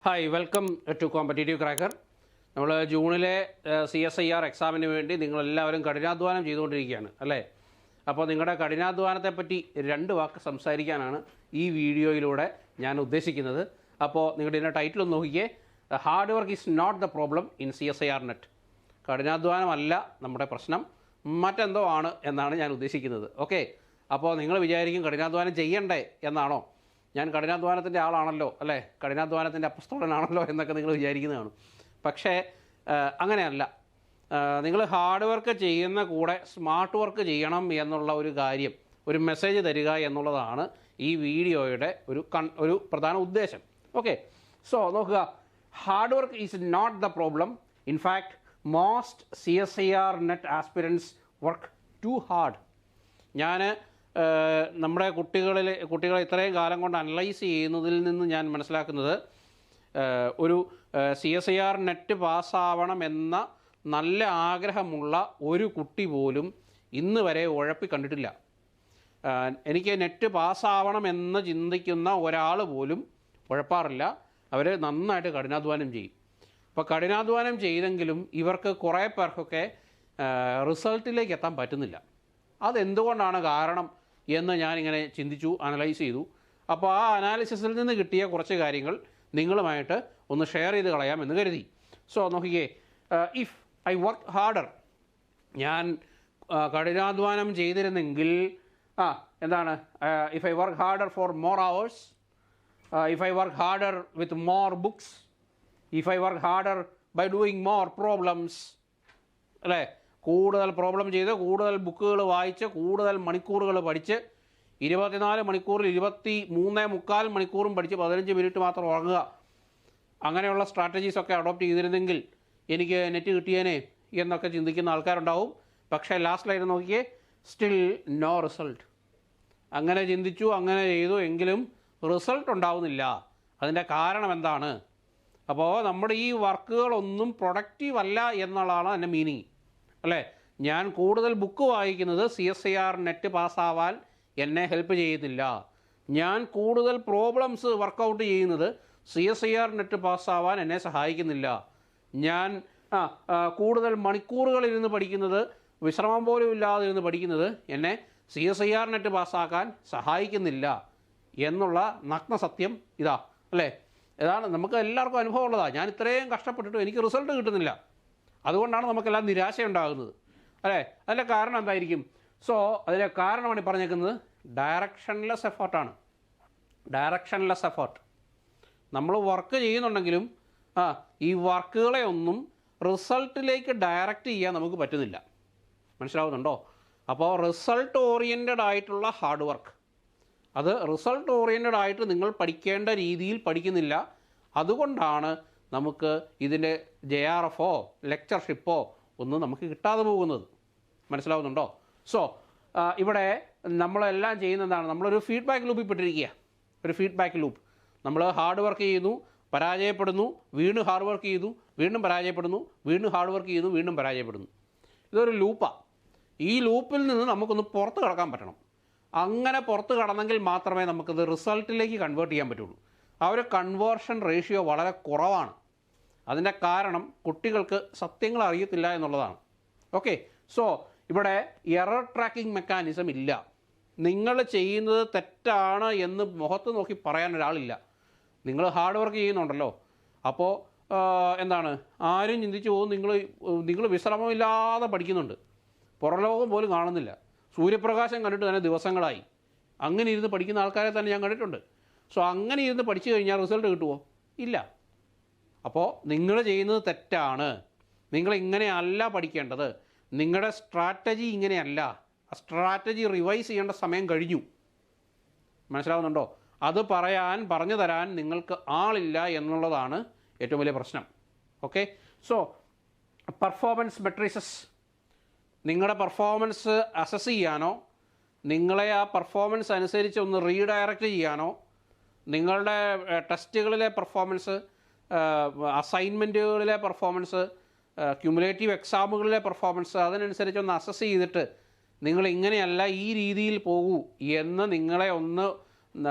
Hi welcome to competitive cracker. നമ്മൾ ജൂണിലെ CSIR എക്സാമിന് വേണ്ടി നിങ്ങളെല്ലാവരും കഠിനാധ്വാനം ചെയ്തുകൊണ്ടിരിക്കുകയാണ് അല്ലേ? അപ്പോൾ നിങ്ങളുടെ കഠിനാധ്വാനത്തെപ്പറ്റി 2 വാക്ക് സംസാരിക്കാനാണ് ഈ വീഡിയോയിലൂടെ ഞാൻ ഉദ്ദേശിക്കുന്നത്. അപ്പോൾ നിങ്ങളുടെ ഇതിൻ്റെ ടൈറ്റിൽ ഒന്ന് നോക്കിയേ, hard work is not the problem in CSIR net. കഠിനാധ്വാനമല്ല നമ്മുടെ പ്രശ്നം, മറ്റെന്തോ ആണ് എന്നാണ് ഞാൻ ഉദ്ദേശിക്കുന്നത്. ഓക്കെ, അപ്പോൾ നിങ്ങൾ വിചാരിക്കും കഠിനാധ്വാനം ചെയ്യണ്ടേ എന്നാണോ? ഞാൻ കഠിനാധ്വാനത്തിൻ്റെ ആളാണല്ലോ അല്ലേ, കഠിനാധ്വാനത്തിൻ്റെ അപ്പസ്തോലനാണല്ലോ എന്നൊക്കെ നിങ്ങൾ വിചാരിക്കുന്നതാണ്. പക്ഷേ അങ്ങനെയല്ല. നിങ്ങൾ ഹാർഡ് വർക്ക് ചെയ്യുന്ന കൂടെ സ്മാർട്ട് വർക്ക് ചെയ്യണം എന്നുള്ള ഒരു കാര്യം, ഒരു മെസ്സേജ് തരിക എന്നുള്ളതാണ് ഈ വീഡിയോയുടെ ഒരു പ്രധാന ഉദ്ദേശം. ഓക്കെ, സോ നോക്കുക, hard work is not the problem. In fact most CSIR net aspirants work too hard. ഞാൻ നമ്മുടെ കുട്ടികളെ ഇത്രയും കാലം കൊണ്ട് അനലൈസ് ചെയ്യുന്നതിൽ നിന്ന് ഞാൻ മനസ്സിലാക്കുന്നത്, ഒരു CSIR നെറ്റ് പാസ്സാവണമെന്ന നല്ല ആഗ്രഹമുള്ള ഒരു കുട്ടി പോലും ഇന്ന് വരെ ഉഴപ്പി കണ്ടിട്ടില്ല. എനിക്ക് നെറ്റ് പാസ്സാവണമെന്ന് ചിന്തിക്കുന്ന ഒരാൾ പോലും ഉഴപ്പാറില്ല. അവർ നന്നായിട്ട് കഠിനാധ്വാനം ചെയ്യും. അപ്പോൾ കഠിനാധ്വാനം ചെയ്തെങ്കിലും ഇവർക്ക് കുറേ പേർക്കൊക്കെ റിസൾട്ടിലേക്ക് എത്താൻ പറ്റുന്നില്ല. അതെന്തുകൊണ്ടാണ് കാരണം എന്ന് ഞാനിങ്ങനെ ചിന്തിച്ചു, അനലൈസ് ചെയ്തു. അപ്പോൾ ആ അനാലിസിസിൽ നിന്ന് കിട്ടിയ കുറച്ച് കാര്യങ്ങൾ നിങ്ങളുമായിട്ട് ഒന്ന് ഷെയർ ചെയ്ത് കളയാമെന്ന് കരുതി. സോ നോക്കിക്കേ, ഇഫ് ഐ വർക്ക് ഹാർഡർ, ഞാൻ കഠിനാധ്വാനം ചെയ്തിരുന്നെങ്കിൽ എന്താണ്, if I work harder for more hours, if I work harder with more books, if I work harder by doing more problems, അല്ലേ, കൂടുതൽ പ്രോബ്ലം ചെയ്ത്, കൂടുതൽ ബുക്കുകൾ വായിച്ച്, കൂടുതൽ മണിക്കൂറുകൾ പഠിച്ച്, 24 മണിക്കൂറിൽ 23.25 മണിക്കൂറും പഠിച്ച് 15 മിനിറ്റ് മാത്രം ഉറങ്ങുക, അങ്ങനെയുള്ള സ്ട്രാറ്റജീസൊക്കെ അഡോപ്റ്റ് ചെയ്തിരുന്നെങ്കിൽ എനിക്ക് നെറ്റ് കിട്ടിയേനെ എന്നൊക്കെ ചിന്തിക്കുന്ന ആൾക്കാരുണ്ടാവും. പക്ഷേ ലാസ്റ്റ് ലൈൻ നോക്കിയേ, സ്റ്റിൽ നോ റിസൾട്ട്. അങ്ങനെ ചിന്തിച്ചു, അങ്ങനെ ചെയ്തു, എങ്കിലും റിസൾട്ട് ഉണ്ടാവുന്നില്ല. അതിൻ്റെ കാരണം എന്താണ്? അപ്പോൾ നമ്മുടെ ഈ വർക്കുകളൊന്നും പ്രൊഡക്റ്റീവ് അല്ല എന്നുള്ളതാണ് എൻ്റെ മീനിങ്, അല്ലേ? ഞാൻ കൂടുതൽ ബുക്ക് വായിക്കുന്നത് CSIR നെറ്റ് പാസ്സാവാൻ എന്നെ ഹെൽപ്പ് ചെയ്യുന്നില്ല. ഞാൻ കൂടുതൽ പ്രോബ്ലംസ് വർക്കൗട്ട് ചെയ്യുന്നത് CSIR നെറ്റ് പാസ്സാവാൻ എന്നെ സഹായിക്കുന്നില്ല. ഞാൻ കൂടുതൽ മണിക്കൂറുകളിരുന്ന് പഠിക്കുന്നത്, വിശ്രമം പോലും ഇല്ലാതെ ഇരുന്ന് പഠിക്കുന്നത് എന്നെ CSIR നെറ്റ് പാസ്സാക്കാൻ സഹായിക്കുന്നില്ല എന്നുള്ള നഗ്ന സത്യം ഇതാ, അല്ലേ? ഇതാണ് നമുക്ക് എല്ലാവർക്കും അനുഭവം ഉള്ളതാണ്. ഞാൻ ഇത്രയും കഷ്ടപ്പെട്ടിട്ടും എനിക്ക് റിസൾട്ട് കിട്ടുന്നില്ല. അതുകൊണ്ടാണ് നമുക്കെല്ലാം നിരാശയുണ്ടാകുന്നത്, അല്ലേ? അതിൻ്റെ കാരണം എന്തായിരിക്കും? സോ അതിൻ്റെ കാരണമാണ് ഈ പറഞ്ഞേക്കുന്നത്, ഡയറക്ഷൻലെസ് എഫേർട്ടാണ്. ഡയറക്ഷൻലെസ് എഫേർട്ട്. നമ്മൾ വർക്ക് ചെയ്യുന്നുണ്ടെങ്കിലും ഈ വർക്കുകളെ ഒന്നും റിസൾട്ടിലേക്ക് ഡയറക്റ്റ് ചെയ്യാൻ നമുക്ക് പറ്റുന്നില്ല. മനസ്സിലാവുന്നുണ്ടോ? അപ്പോൾ റിസൾട്ട് ഓറിയൻറ്റഡ് ആയിട്ടുള്ള ഹാർഡ് വർക്ക്, അത് റിസൾട്ട് ഓറിയൻറ്റഡ് ആയിട്ട് നിങ്ങൾ പഠിക്കേണ്ട രീതിയിൽ പഠിക്കുന്നില്ല. അതുകൊണ്ടാണ് നമുക്ക് ഇതിൻ്റെ JRFോ ലെക്ചർഷിപ്പോ ഒന്നും നമുക്ക് കിട്ടാതെ പോകുന്നത്. മനസ്സിലാവുന്നുണ്ടോ? സോ ഇവിടെ നമ്മളെല്ലാം ചെയ്യുന്നതാണ്, നമ്മളൊരു ഫീഡ്ബാക്ക് ലൂപ്പിൽ പെട്ടിരിക്കുക. ഒരു ഫീഡ്ബാക്ക് ലൂപ്പ്. നമ്മൾ ഹാർഡ് വർക്ക് ചെയ്യുന്നു, പരാജയപ്പെടുന്നു, വീണ്ടും ഹാർഡ് വർക്ക് ചെയ്യുന്നു, വീണ്ടും പരാജയപ്പെടുന്നു, വീണ്ടും ഹാർഡ് വർക്ക് ചെയ്യുന്നു, വീണ്ടും പരാജയപ്പെടുന്നു. ഇതൊരു ലൂപ്പാണ്. ഈ ലൂപ്പിൽ നിന്ന് നമുക്കൊന്ന് പുറത്ത് കടക്കാൻ പറ്റണം. അങ്ങനെ പുറത്ത് കടന്നെങ്കിൽ മാത്രമേ നമുക്കത് റിസൾട്ടിലേക്ക് കൺവേർട്ട് ചെയ്യാൻ പറ്റുള്ളൂ. ആ ഒരു കൺവേർഷൻ റേഷ്യോ വളരെ കുറവാണ്. അതിൻ്റെ കാരണം കുട്ടികൾക്ക് സത്യങ്ങൾ അറിയത്തില്ല എന്നുള്ളതാണ്. ഓക്കെ, സോ ഇവിടെ എറർ ട്രാക്കിംഗ് മെക്കാനിസം ഇല്ല. നിങ്ങൾ ചെയ്യുന്നത് തെറ്റാണ് എന്ന് മുഖത്ത് നോക്കി പറയാൻ ഒരാളില്ല. നിങ്ങൾ ഹാർഡ് വർക്ക് ചെയ്യുന്നുണ്ടല്ലോ, അപ്പോൾ എന്താണ്, ആരും ചിന്തിച്ചു പോകും നിങ്ങൾ വിശ്രമമില്ലാതെ പഠിക്കുന്നുണ്ട്, പുറലോകം പോലും കാണുന്നില്ല, സൂര്യപ്രകാശം കണ്ടിട്ട് തന്നെ ദിവസങ്ങളായി. അങ്ങനെ ഇരുന്ന് പഠിക്കുന്ന ആൾക്കാരെ തന്നെ ഞാൻ കണ്ടിട്ടുണ്ട്. സോ അങ്ങനെ ഇരുന്ന് പഠിച്ചു കഴിഞ്ഞാൽ റിസൾട്ട് കിട്ടുമോ? ഇല്ല. അപ്പോൾ നിങ്ങൾ ചെയ്യുന്നത് തെറ്റാണ്. നിങ്ങൾ ഇങ്ങനെയല്ല പഠിക്കേണ്ടത്. നിങ്ങളുടെ സ്ട്രാറ്റജി ഇങ്ങനെയല്ല. ആ സ്ട്രാറ്റജി റിവൈസ് ചെയ്യേണ്ട സമയം കഴിഞ്ഞു. മനസ്സിലാവുന്നുണ്ടോ? അത് പറഞ്ഞു തരാൻ നിങ്ങൾക്ക് ആളില്ല എന്നുള്ളതാണ് ഏറ്റവും വലിയ പ്രശ്നം. Okay, so performance matrices. നിങ്ങളുടെ പെർഫോമൻസ് അസസ് ചെയ്യാനോ, നിങ്ങളെ ആ പെർഫോമൻസ് അനുസരിച്ച് ഒന്ന് റീഡയറക്റ്റ് ചെയ്യാനോ, നിങ്ങളുടെ ടെസ്റ്റുകളിലെ പെർഫോമൻസ്, അസൈൻമെൻറ്റുകളിലെ പെർഫോമൻസ്, ക്യുമുലേറ്റീവ് എക്സാമുകളിലെ പെർഫോമൻസ്, അതിനനുസരിച്ച് ഒന്ന് അസസ് ചെയ്തിട്ട് നിങ്ങൾ ഇങ്ങനെയല്ല ഈ രീതിയിൽ പോകൂ എന്ന് നിങ്ങളെ ഒന്ന്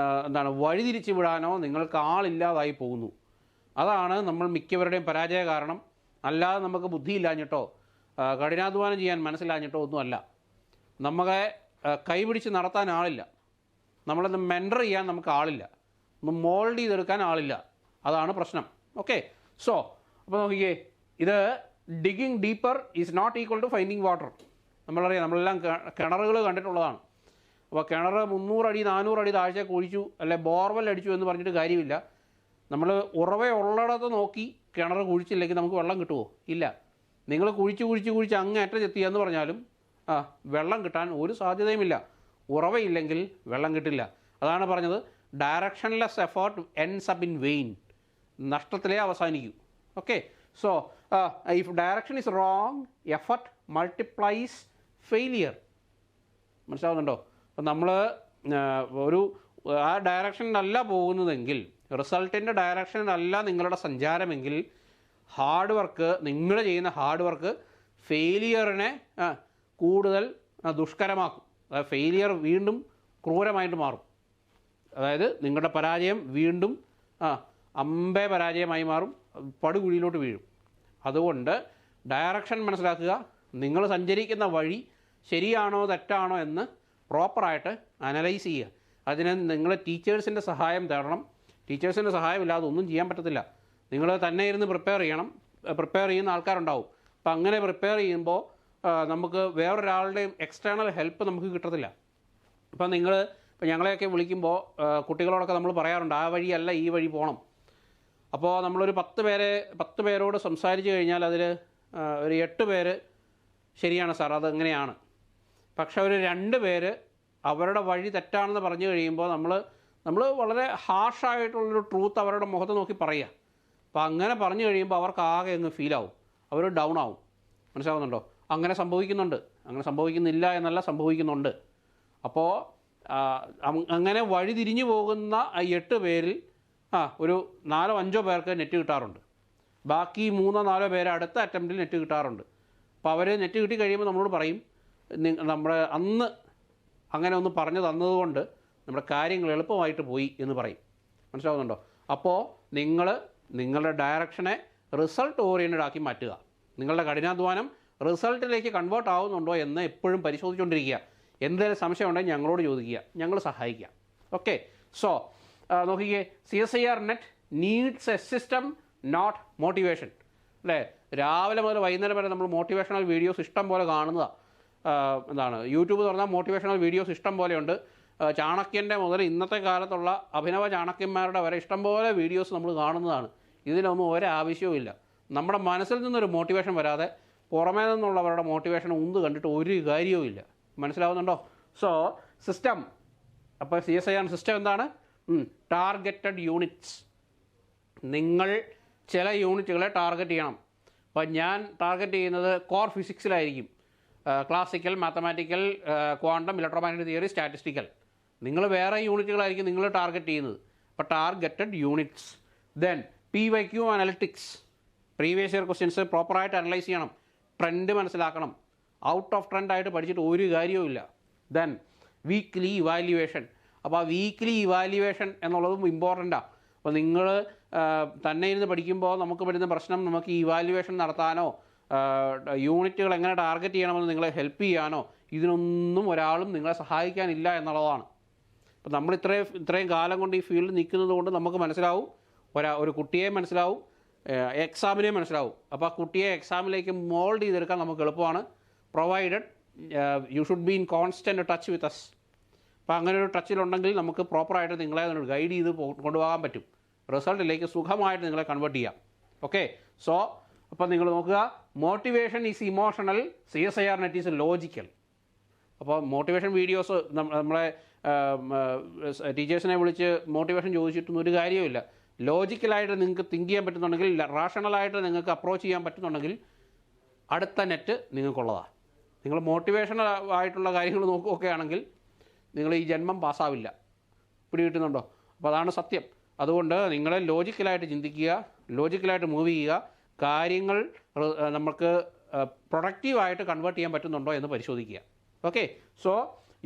വഴിതിരിച്ചു വിടാനോ നിങ്ങൾക്ക് ആളില്ലാതായി പോകുന്നു. അതാണ് നമ്മൾ മിക്കവരുടെയും പരാജയ കാരണം. അല്ലാതെ നമുക്ക് ബുദ്ധിയില്ലാഞ്ഞിട്ടോ കഠിനാധ്വാനം ചെയ്യാൻ മനസ്സിലാഞ്ഞിട്ടോ ഒന്നുമല്ല. നമ്മളെ കൈപിടിച്ച് നടത്താൻ ആളില്ല, നമ്മളൊന്ന് മെൻറ്റർ ചെയ്യാൻ നമുക്ക് ആളില്ല, ഒന്ന് മോൾഡ് ചെയ്തെടുക്കാൻ ആളില്ല. അതാണ് പ്രശ്നം. ഓക്കെ, സോ അപ്പോൾ നോക്കിക്കേ, ഇത് digging deeper is not equal to finding water. നമ്മളറിയാം, നമ്മളെല്ലാം കിണറുകൾ കണ്ടിട്ടുള്ളതാണ്. അപ്പോൾ കിണർ 300 അടി 400 അടി താഴ്ച കുഴിച്ചു, അല്ലെ ബോർവെൽ അടിച്ചു എന്ന് പറഞ്ഞിട്ട് കാര്യമില്ല. നമ്മൾ ഉറവയുള്ളിടത്ത് നോക്കി കിണർ കുഴിച്ചില്ലെങ്കിൽ നമുക്ക് വെള്ളം കിട്ടുമോ? ഇല്ല. നിങ്ങൾ കുഴിച്ച് അങ്ങേറ്റത്തെത്തിയെന്ന് പറഞ്ഞാലും വെള്ളം കിട്ടാൻ ഒരു സാധ്യതയുമില്ല. ഉറവയില്ലെങ്കിൽ വെള്ളം കിട്ടില്ല. അതാണ് പറഞ്ഞത്, directionless effort ends up in vain. നഷ്ടത്തിലേ അവസാനിക്കൂ. Okay, so if direction is wrong, effort multiplies failure. മനസ്സിലാവുന്നുണ്ടോ? അപ്പം നമ്മൾ ആ ഡയറക്ഷനിലല്ല പോകുന്നതെങ്കിൽ, റിസൾട്ടിൻ്റെ ഡയറക്ഷനിലല്ല നിങ്ങളുടെ സഞ്ചാരമെങ്കിൽ, ഹാർഡ് വർക്ക്, നിങ്ങൾ ചെയ്യുന്ന ഹാർഡ് വർക്ക് ഫെയിലിയറിനെ കൂടുതൽ ദുഷ്കരമാക്കും. അതായത് ഫെയിലിയർ വീണ്ടും ക്രൂരമായിട്ട് മാറും. അതായത് നിങ്ങളുടെ പരാജയം വീണ്ടും അമ്പേ പരാജയമായി മാറും, പടുകുഴിയിലോട്ട് വീഴും. അതുകൊണ്ട് ഡയറക്ഷൻ മനസ്സിലാക്കുക. നിങ്ങൾ സഞ്ചരിക്കുന്ന വഴി ശരിയാണോ തെറ്റാണോ എന്ന് പ്രോപ്പറായിട്ട് അനലൈസ് ചെയ്യുക. അതിന് നിങ്ങൾ ടീച്ചേഴ്സിൻ്റെ സഹായം തേടണം. ടീച്ചേഴ്സിൻ്റെ സഹായമില്ലാതെ ഒന്നും ചെയ്യാൻ പറ്റത്തില്ല. നിങ്ങൾ തന്നെ ഇരുന്ന് പ്രിപ്പയർ ചെയ്യണം. പ്രിപ്പയർ ചെയ്യുന്ന ആൾക്കാരുണ്ടാവും. അപ്പം അങ്ങനെ പ്രിപ്പയർ ചെയ്യുമ്പോൾ നമുക്ക് വേറൊരാളുടെയും എക്സ്റ്റേണൽ ഹെൽപ്പ് നമുക്ക് കിട്ടത്തില്ല. ഇപ്പം ഞങ്ങളെയൊക്കെ വിളിക്കുമ്പോൾ കുട്ടികളോടൊക്കെ നമ്മൾ പറയാറുണ്ട്, ആ വഴിയല്ല ഈ വഴി പോകണം. അപ്പോൾ നമ്മളൊരു 10 പേരോട് സംസാരിച്ച് കഴിഞ്ഞാൽ അതിൽ ഒരു 8 പേര് ശരിയാണ് സാർ, അതെങ്ങനെയാണ്. പക്ഷെ ഒരു 2 പേര് അവരുടെ വഴി തെറ്റാണെന്ന് പറഞ്ഞു കഴിയുമ്പോൾ നമ്മൾ വളരെ ഹാർഷായിട്ടുള്ളൊരു ട്രൂത്ത് അവരുടെ മുഖത്ത് നോക്കി പറയുക. അപ്പോൾ അങ്ങനെ പറഞ്ഞു കഴിയുമ്പോൾ അവർക്ക് ആകെ അങ്ങ് ഫീലാവും, അവർ ഡൗൺ ആവും. മനസ്സിലാവുന്നുണ്ടോ? അങ്ങനെ സംഭവിക്കുന്നുണ്ട്. അങ്ങനെ സംഭവിക്കുന്നില്ല എന്നല്ല, സംഭവിക്കുന്നുണ്ട്. അപ്പോൾ അങ്ങനെ വഴി തിരിഞ്ഞു പോകുന്ന 8 പേരിൽ ഒരു 4-5 പേർക്ക് നെറ്റ് കിട്ടാറുണ്ട്. ബാക്കി 3-4 പേര് അടുത്ത അറ്റംപ്റ്റിൽ നെറ്റ് കിട്ടാറുണ്ട്. അപ്പോൾ അവർ നെറ്റ് കിട്ടി കഴിയുമ്പോൾ നമ്മളോട് പറയും, നമ്മുടെ അന്ന് അങ്ങനെ ഒന്ന് പറഞ്ഞു തന്നതുകൊണ്ട് നമ്മുടെ കാര്യങ്ങൾ എളുപ്പമായിട്ട് പോയി എന്ന് പറയും. മനസ്സിലാവുന്നുണ്ടോ? അപ്പോൾ നിങ്ങളുടെ ഡയറക്ഷനെ റിസൾട്ട് ഓറിയൻറ്റഡ് ആക്കി മാറ്റുക. നിങ്ങളുടെ കഠിനാധ്വാനം റിസൾട്ടിലേക്ക് കൺവേർട്ട് ആവുന്നുണ്ടോ എന്ന് എപ്പോഴും പരിശോധിച്ചുകൊണ്ടിരിക്കുക. എന്തെങ്കിലും സംശയം ഉണ്ടെങ്കിൽ ഞങ്ങളോട് ചോദിക്കുക, ഞങ്ങൾ സഹായിക്കാം. ഓക്കെ, സോ നോക്കിക്കേ, CSIR net needs a system, not motivation. അല്ലേ? രാവിലെ മുതൽ വൈകുന്നേരം വരെ നമ്മൾ മോട്ടിവേഷണൽ വീഡിയോസ് ഇഷ്ടം പോലെ കാണുന്നതാണ്. യൂട്യൂബ് തുറന്നാൽ മോട്ടിവേഷണൽ വീഡിയോസ് ഇഷ്ടം പോലെയുണ്ട്. ചാണക്യൻ്റെ മുതൽ ഇന്നത്തെ കാലത്തുള്ള അഭിനവ ചാണക്യന്മാരുടെ വരെ ഇഷ്ടംപോലെ വീഡിയോസ് നമ്മൾ കാണുന്നതാണ്. ഇതിനൊന്നും ഒരാവശ്യവും ഇല്ല. നമ്മുടെ മനസ്സിൽ നിന്നൊരു മോട്ടിവേഷൻ വരാതെ പുറമേ നിന്നുള്ളവരുടെ മോട്ടിവേഷൻ കണ്ടിട്ട് ഒരു കാര്യവും ഇല്ല. മനസ്സിലാവുന്നുണ്ടോ? സോ സിസ്റ്റം, അപ്പോൾ CSIR സിസ്റ്റം എന്താണ്? Targeted units. നിങ്ങൾ ചില യൂണിറ്റുകളെ ടാർഗറ്റ് ചെയ്യണം. അപ്പോൾ ഞാൻ ടാർഗറ്റ് ചെയ്യുന്നത് കോർ ഫിസിക്സിലായിരിക്കും, classical, mathematical, quantum, electromagnetic theory, statistical. നിങ്ങൾ വേറെ യൂണിറ്റുകളായിരിക്കും നിങ്ങൾ ടാർഗറ്റ് ചെയ്യുന്നത്. അപ്പോൾ targeted units. Then PYQ analytics, previous year questions പ്രോപ്പറായിട്ട് അനലൈസ് ചെയ്യണം, ട്രെൻഡ് മനസ്സിലാക്കണം. ഔട്ട് ഓഫ് ട്രെൻഡായിട്ട് പഠിച്ചിട്ട് ഒരു കാര്യവും ഇല്ല. Then weekly evaluation. അപ്പോൾ ആ വീക്ക്ലി ഇവാലുവേഷൻ എന്നുള്ളതും ഇമ്പോർട്ടൻ്റാണ്. അപ്പോൾ നിങ്ങൾ തന്നെ ഇരുന്ന് പഠിക്കുമ്പോൾ നമുക്ക് വരുന്ന പ്രശ്നം, നമുക്ക് ഈ ഇവാലുവേഷൻ നടത്താനോ യൂണിറ്റുകൾ എങ്ങനെ ടാർഗറ്റ് ചെയ്യണമെന്ന് നിങ്ങളെ ഹെൽപ്പ് ചെയ്യാനോ ഇതിനൊന്നും ഒരാളും നിങ്ങളെ സഹായിക്കാനില്ല എന്നുള്ളതാണ്. അപ്പോൾ നമ്മൾ ഇത്രയും കാലം കൊണ്ട് ഈ ഫീൽഡിൽ നിൽക്കുന്നത് കൊണ്ട് നമുക്ക് മനസ്സിലാവും, ഒരു കുട്ടിയെ മനസ്സിലാവും, എക്സാമിനെ മനസ്സിലാവും. അപ്പോൾ ആ കുട്ടിയെ എക്സാമിലേക്ക് മോൾഡ് ചെയ്തെടുക്കാൻ നമുക്ക് എളുപ്പമാണ്. Provided you should be in constant touch with us. അപ്പോൾ അങ്ങനെ ഒരു ടച്ചിലുണ്ടെങ്കിൽ നമുക്ക് പ്രോപ്പറായിട്ട് നിങ്ങളെ ഗൈഡ് ചെയ്ത് കൊണ്ടുപോകാൻ പറ്റും. റിസൾട്ടിലേക്ക് സുഖമായിട്ട് നിങ്ങളെ കൺവേർട്ട് ചെയ്യാം. ഓക്കെ, സോ അപ്പോൾ നിങ്ങൾ നോക്കുക, motivation is emotional, CSIR net is logical. അപ്പോൾ മോട്ടിവേഷൻ വീഡിയോസ് നമ്മളെ ടീച്ചേഴ്സിനെ വിളിച്ച് മോട്ടിവേഷൻ ചോദിച്ചിട്ടൊന്നും ഒരു കാര്യവുമില്ല. ലോജിക്കലായിട്ട് നിങ്ങൾക്ക് തിങ്ക് ചെയ്യാൻ പറ്റുന്നുണ്ടെങ്കിൽ, റാഷണലായിട്ട് നിങ്ങൾക്ക് അപ്രോച്ച് ചെയ്യാൻ പറ്റുന്നുണ്ടെങ്കിൽ അടുത്ത നെറ്റ് നിങ്ങൾക്കുള്ളതാണ്. നിങ്ങൾ മോട്ടിവേഷണൽ ആയിട്ടുള്ള കാര്യങ്ങൾ നോക്കുകയാണെങ്കിൽ നിങ്ങൾ ഈ ജന്മം പാസ്സാവില്ല. പിടികിട്ടുന്നുണ്ടോ? അപ്പോൾ അതാണ് സത്യം. അതുകൊണ്ട് നിങ്ങൾ ലോജിക്കലായിട്ട് ചിന്തിക്കുക, ലോജിക്കലായിട്ട് മൂവ് ചെയ്യുക, കാര്യങ്ങൾ നമുക്ക് പ്രൊഡക്റ്റീവായിട്ട് കൺവേർട്ട് ചെയ്യാൻ പറ്റുന്നുണ്ടോ എന്ന് പരിശോധിക്കുക. Okay, so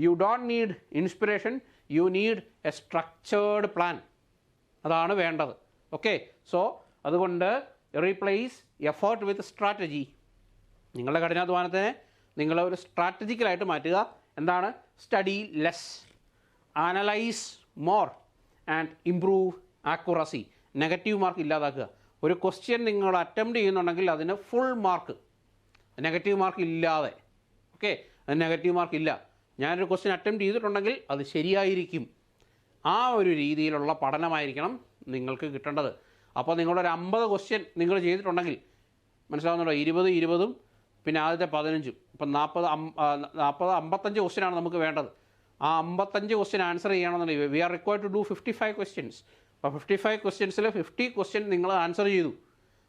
you don't need inspiration, you need A structured plan. അതാണ് വേണ്ടത്. ഓക്കെ, സോ അതുകൊണ്ട് റീപ്ലേസ് എഫേർട്ട് വിത്ത് സ്ട്രാറ്റജി. നിങ്ങളുടെ കഠിനാധ്വാനത്തിനെ നിങ്ങൾ ഒരു സ്ട്രാറ്റജിക്കലായിട്ട് മാറ്റുക. എന്താണ്? Study less, analyse more and improve accuracy. Negative mark ഇല്ലാതാക്കുക. ഒരു ക്വസ്റ്റ്യൻ നിങ്ങൾ അറ്റംപ്റ്റ് ചെയ്യുന്നുണ്ടെങ്കിൽ അതിന് ഫുൾ മാർക്ക്, നെഗറ്റീവ് മാർക്ക് ഇല്ലാതെ. ഓക്കെ, അത് നെഗറ്റീവ് മാർക്ക് ഇല്ല. ഞാനൊരു ക്വസ്റ്റ്യൻ അറ്റംപ്റ്റ് ചെയ്തിട്ടുണ്ടെങ്കിൽ അത് ശരിയായിരിക്കും. ആ ഒരു രീതിയിലുള്ള പഠനമായിരിക്കണം നിങ്ങൾക്ക് കിട്ടേണ്ടത്. അപ്പോൾ നിങ്ങളൊരു 50 ക്വസ്റ്റ്യൻ നിങ്ങൾ ചെയ്തിട്ടുണ്ടെങ്കിൽ മനസ്സിലാവുന്നുണ്ടോ? 20 പിന്നെ ആദ്യത്തെ 15, ഇപ്പം 55 ക്വസ്റ്റ്യനാണ് നമുക്ക് വേണ്ടത്. ആ 55 ക്വസ്റ്റ്യൻ ആൻസർ ചെയ്യണമെന്നുണ്ടെങ്കിൽ we are required to do 55 questions. അപ്പോൾ 55 ക്വസ്റ്റ്യൻസിൽ 50 ക്വസ്റ്റ്യൻ നിങ്ങൾ ആൻസർ ചെയ്തു.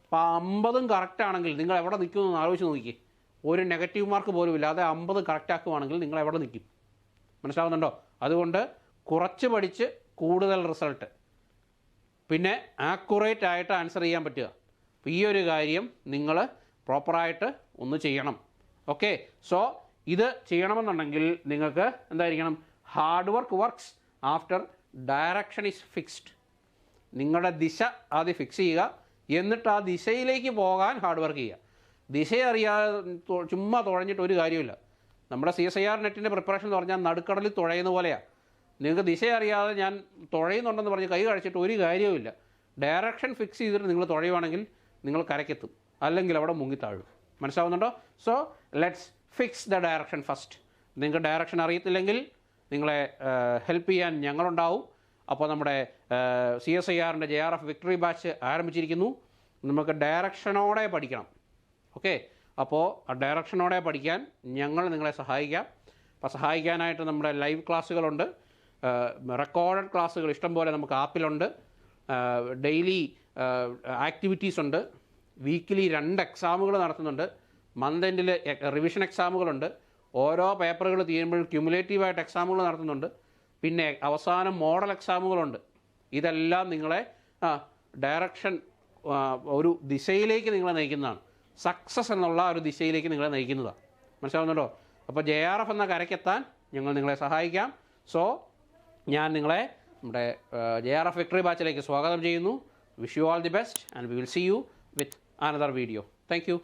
അപ്പോൾ 50 കറക്റ്റ് ആണെങ്കിൽ നിങ്ങൾ എവിടെ നിൽക്കുമെന്ന് ആലോചിച്ച് നോക്കിയേ. ഒരു നെഗറ്റീവ് മാർക്ക് പോലും ഇല്ലാതെ 50 കറക്റ്റ് ആക്കുവാണെങ്കിൽ നിങ്ങൾ എവിടെ നിൽക്കും? മനസ്സിലാവുന്നുണ്ടോ? അതുകൊണ്ട് കുറച്ച് പഠിച്ച് കൂടുതൽ റിസൾട്ട്, പിന്നെ ആക്യുറേറ്റ് ആയിട്ട് ആൻസർ ചെയ്യാൻ പറ്റുക. അപ്പോൾ ഈ ഒരു കാര്യം നിങ്ങൾ പ്രോപ്പറായിട്ട് ഒന്ന് ചെയ്യണം. ഓക്കെ, സോ ഇത് ചെയ്യണമെന്നുണ്ടെങ്കിൽ നിങ്ങൾക്ക് എന്തായിരിക്കണം? Hard works after direction is fixed. നിങ്ങളുടെ ദിശ ആദ്യം ഫിക്സ് ചെയ്യുക, എന്നിട്ട് ആ ദിശയിലേക്ക് പോകാൻ ഹാർഡ് വർക്ക് ചെയ്യുക. ദിശ അറിയാതെ ചുമ്മാ തുഴഞ്ഞിട്ട് ഒരു കാര്യമില്ല. നമ്മുടെ CSIR നെറ്റിൻ്റെ പ്രിപ്പറേഷൻ എന്ന് പറഞ്ഞാൽ നടുക്കടലിൽ തുഴയുന്ന പോലെയാണ്. നിങ്ങൾക്ക് ദിശ അറിയാതെ ഞാൻ തുഴയുന്നുണ്ടെന്ന് പറഞ്ഞ് കൈ കഴിച്ചിട്ട് ഒരു കാര്യവുമില്ല. ഡയറക്ഷൻ ഫിക്സ് ചെയ്തിട്ട് നിങ്ങൾ തുഴയുവാണെങ്കിൽ നിങ്ങൾ കരയ്ക്കെത്തും, അല്ലെങ്കിൽ അവിടെ മുങ്ങിത്താഴും. മനസ്സിലാവുന്നുണ്ടോ? So let's fix the direction first. നിങ്ങൾക്ക് ഡയറക്ഷൻ അറിയത്തില്ലെങ്കിൽ നിങ്ങളെ ഹെൽപ്പ് ചെയ്യാൻ ഞങ്ങളുണ്ടാവും. അപ്പോൾ നമ്മുടെ CSIRൻ്റെ JRF വിക്ടറി ബാച്ച് ആരംഭിച്ചിരിക്കുന്നു. നമുക്ക് ഡയറക്ഷനോടെ പഠിക്കണം. ഓക്കെ, അപ്പോൾ ആ ഡയറക്ഷനോടെ പഠിക്കാൻ ഞങ്ങൾ നിങ്ങളെ സഹായിക്കാം. അപ്പോൾ സഹായിക്കാനായിട്ട് നമ്മുടെ ലൈവ് ക്ലാസ്സുകളുണ്ട്, റെക്കോർഡഡ് ക്ലാസ്സുകൾ ഇഷ്ടംപോലെ നമുക്ക് ആപ്പിലുണ്ട്, ഡെയിലി ആക്ടിവിറ്റീസ് ഉണ്ട്, വീക്കിലി 2 എക്സാമുകൾ നടത്തുന്നുണ്ട്, മന്ത് എൻഡിൽ റിവിഷൻ എക്സാമുകളുണ്ട്, ഓരോ പേപ്പറുകൾ തീരുമ്പോഴും ക്യുമുലേറ്റീവായിട്ട് എക്സാമുകൾ നടത്തുന്നുണ്ട്, പിന്നെ അവസാനം മോഡൽ എക്സാമുകളുണ്ട്. ഇതെല്ലാം നിങ്ങളെ ഡയറക്ഷൻ ഒരു ദിശയിലേക്ക് നിങ്ങളെ നയിക്കുന്നതാണ്. സക്സസ് എന്നുള്ള ഒരു ദിശയിലേക്ക് നിങ്ങളെ നയിക്കുന്നതാണ്. മനസ്സിലാവുന്നുണ്ടോ? അപ്പോൾ JRF എന്ന കരയ്ക്കെത്താൻ ഞങ്ങൾ നിങ്ങളെ സഹായിക്കാം. സോ ഞാൻ നിങ്ങളെ നമ്മുടെ JRF വിക്ടറി ബാച്ചിലേക്ക് സ്വാഗതം ചെയ്യുന്നു. Wish you all the best and we will see you with another video. Thank U.